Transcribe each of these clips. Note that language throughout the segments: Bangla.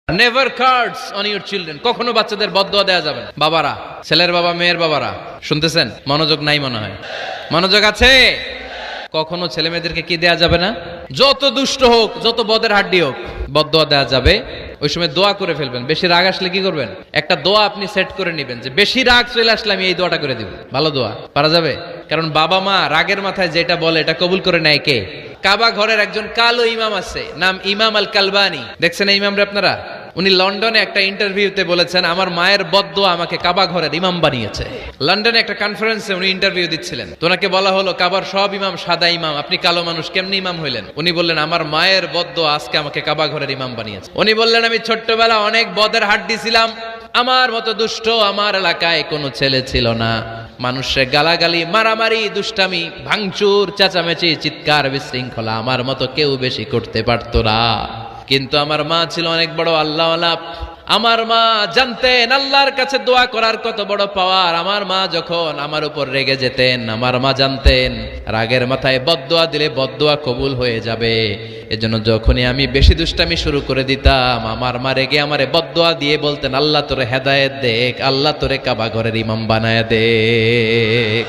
Never cards on your children. কখনো বাচ্চাদের বদদোয়া দেওয়া যাবে না। বাবারা, ছেলের বাবা মেয়ের বাবারা শুনতেছেন? মনোযোগ নাই মনে হয়। মনোযোগ আছে? কখনো ছেলে মেয়েদেরকে কি দেয়া যাবে না? যত দুষ্ট হোক, যত বদের হাড্ডি হোক, বদদোয়া দেওয়া যাবে। ওই সময় দোয়া করে ফেলবেন। বেশি রাগ আসলে কি করবেন? একটা দোয়া আপনি সেট করে নেবেন যে বেশি রাগ চলে আসলে আমি এই দোয়াটা করে দিব। ভালো দোয়া পারা যাবে? কারণ বাবা মা রাগের মাথায় যেটা বলে এটা কবুল করে নেয় কে? কাবা ঘরের একজন কালো ইমাম আছে, নাম ইমাম আল কালবানি। দেখছেন এই ইমামরে আপনারা? উনি লন্ডনে একটা ইন্টারভিউতে বলেছেন, আমার মায়ের বদদোয়া আমাকে কাবা ঘরের ইমাম বানিয়েছে। লন্ডনে একটা কনফারেন্সে উনি ইন্টারভিউ দিচ্ছিলেন। তো ওনাকে বলা হলো, কাবার সব ইমাম সাদা ইমাম, আপনি কালো মানুষ, কেমনি ইমাম হইলেন? উনি বললেন, আমার মায়ের বদদোয়া আজকে আমাকে কাবা ঘরের ইমাম বানিয়েছে। উনি বললেন, আমি ছোট্টবেলা অনেক বদের হাড্ডি ছিলাম, আমার মতো দুষ্ট আমার এলাকায় কোনো ছেলে ছিল না। মানুষের গালাগালি, মারামারি, দুষ্টামি, ভাঙচুর, চেঁচামেচি, চিৎকার, বিশৃঙ্খলা আমার মতো কেউ বেশি করতে পারতো না। কিন্তু আমার মা ছিল অনেক বড় আল্লাহওয়ালা। আমার মা জানতেন আল্লাহর কাছে দোয়া করার কত বড় পাওয়ার। আমার মা যখন আমার উপর রেগে যেতেন, আমার মা জানতেন রাগের মাথায় বদদোয়া দিলে বদদোয়া কবুল হয়ে যাবে। এজন্য যখনই আমি বেশি দুষ্টামি শুরু করে দিতাম, আমার মা রেগে আমারে বদদোয়া দিয়ে বলতেন, আল্লাহ তোরে হেদায়েত দেখ, আল্লাহ তোরে কাবা ঘরের ইমাম বানায় দেখ।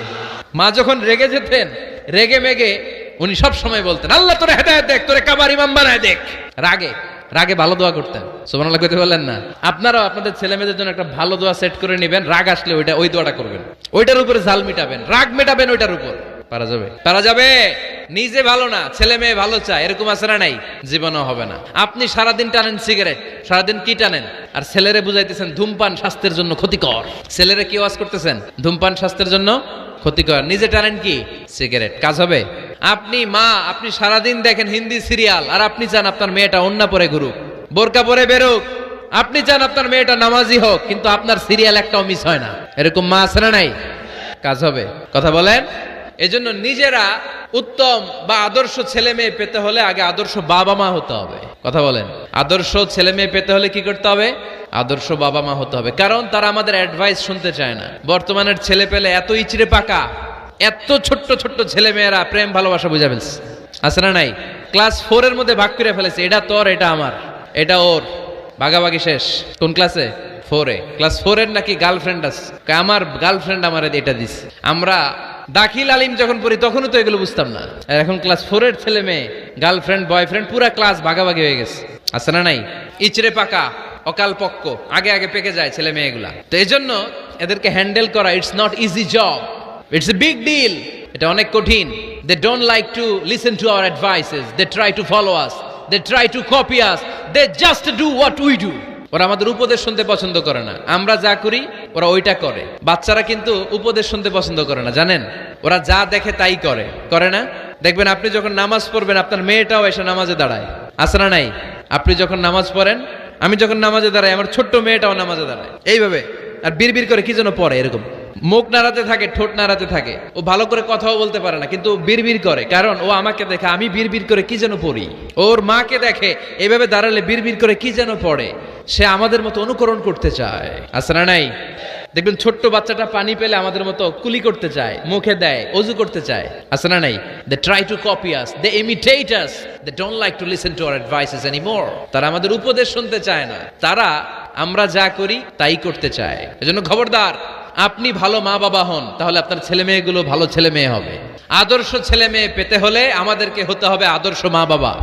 মা যখন রেগে যেতেন, রেগে মেগে উনি সব সময় বলতেন, আল্লাহ তোরে হেদায়েত দেখ, তোরে কাবার ইমাম বানায় দেখ। রাগে রাগে ভালো দোয়া করতেন। সুবহানাল্লাহ কইতে বললেন না? আপনারাও আপনাদের ছেলে মেয়েদের জন্য একটা ভালো দোয়া সেট করে নেবেন। রাগ আসলে ওই দোয়াটা করবেন, ওইটার উপরে ঝাল মিটাবেন, রাগ মেটাবেন ওইটার উপর। পারা যাবে? পারা যাবে? নিজে ভালো না, ছেলে মেয়ে ভালো চায়, এরকম আছে না? নাই, জীবনও হবে না। আপনি সারাদিন টানেন সিগারেট, সারাদিন কি টানেন? আর ছেলেরে বুঝাইতেছেন ধূমপান স্বাস্থ্যের জন্য ক্ষতিকর। ছেলেরে কি ওয়াজ করতেছেন? ধূমপান স্বাস্থ্যের জন্য ক্ষতিকর। নিজে টানেন কি? সিগারেট। কাজ হবে? আপনি মা, আপনি সারাদিন দেখেন হিন্দি সিরিয়াল, আর আপনি চান আপনার মেয়েটা ওন্না পরে ঘুরুক, বোরকা পরে বেরোক। আপনি চান আপনার মেয়েটা নামাজি হোক, কিন্তু আপনার সিরিয়াল একটাও মিস হয় না। এরকম মা আছে না? নাই। কাজ হবে? কথা বলেন। এজন্য নিজেরা উত্তম বা আদর্শ ছেলে মেয়ে পেতে হলে আগে আদর্শ বাবা মা হতে হবে। কথা বলেন। আদর্শ ছেলে মেয়ে পেতে হলে কি করতে হবে? আদর্শ বাবা মা হতে হবে। কারণ তারা আমাদের অ্যাডভাইস শুনতে চায় না। বর্তমানের ছেলে পেলে এত ইচড়ে পাকা, এত ছোট্ট ছোট্ট ছেলে মেয়েরা প্রেম ভালোবাসা বুঝা ফেলছে। আছে না? নাই। ক্লাস 4 এর মধ্যে ভাগ করে ফেলেছে, এটা তোর, এটা আমার, এটা ওর, ভাগাভাগি শেষ। কোন ক্লাসে? 4 এ। ক্লাস 4 এর নাকি গার্লফ্রেন্ড আছে, আমার গার্লফ্রেন্ড আমার এটা দিস। আমরা দাখিল আলিম যখন পড়ি তখনও তো এগুলো বুঝতাম না। আর এখন ক্লাস 4 এর ছেলে মেয়ে গার্লফ্রেন্ড বয়ফ্রেন্ড পুরা ক্লাস ভাগাভাগি হয়ে গেছে। আছে না? নাই। ইচড়ে পাকা, অকাল পক্ক, আগে আগে পেকে যায় ছেলে মেয়েগুলা। তো এই জন্য এদেরকে হ্যান্ডেল করা, it's not easy job, it's a big deal. এটা অনেক কঠিন। They don't like to listen to our advices, they try to follow us, they try to copy us, they just do what we do. ওরা আমাদের উপদেশ শুনতে পছন্দ করে না। আমরা যা করি ওরা ওইটা করে। বাচ্চারা কিন্তু উপদেশ শুনতে পছন্দ করে না, জানেন? ওরা যা দেখে তাই করে, করে না? দেখবেন আপনি যখন নামাজ পড়বেন, আপনার মেয়েটাও এসে নামাজে দাঁড়ায়। আছে না? নাই। আপনি যখন নামাজ পড়েন, আমি যখন নামাজে দাঁড়াই, আমার ছোট্ট মেয়েটাও নামাজে দাঁড়ায় এইভাবে, আর বিড়বিড় করে কি যেন পড়ে। এরকম মুখ নাড়াতে থাকে, ঠোঁট নাড়াতে থাকে। ও ভালো করে কথাও বলতে পারে না, কিন্তু বিড়বিড় করে। কারণ ও আমাকে দেখে আমি বিড়বিড় করে কি যেন পড়ি। ওর মাকে দেখে এইভাবে দাঁড়ালে বিড়বিড় করে কি যেন পড়ে। সে আমাদের মতো অনুকরণ করতে চায়। আছে না? নাই। দেখবেন ছোট্ট বাচ্চাটা পানি পেলে আমাদের মতো কুলি করতে চায়, মুখে দেয়, অজু করতে চায়। আছে না? নাই। They try to copy us, they imitate us, they don't like to listen to our advices anymore. তারা আমাদের উপদেশ শুনতে চায় না, তারা আমরা যা করি তাই করতে চায়। এজন্য খবরদার, আপনি ভালো মা বাবা হন, তাহলে আপনার ছেলে মেয়েগুলো ভালো ছেলে মেয়ে হবে। আদর্শ ছেলে মেয়ে পেতে হলে আমাদেরকে হতে হবে আদর্শ মা বাবা।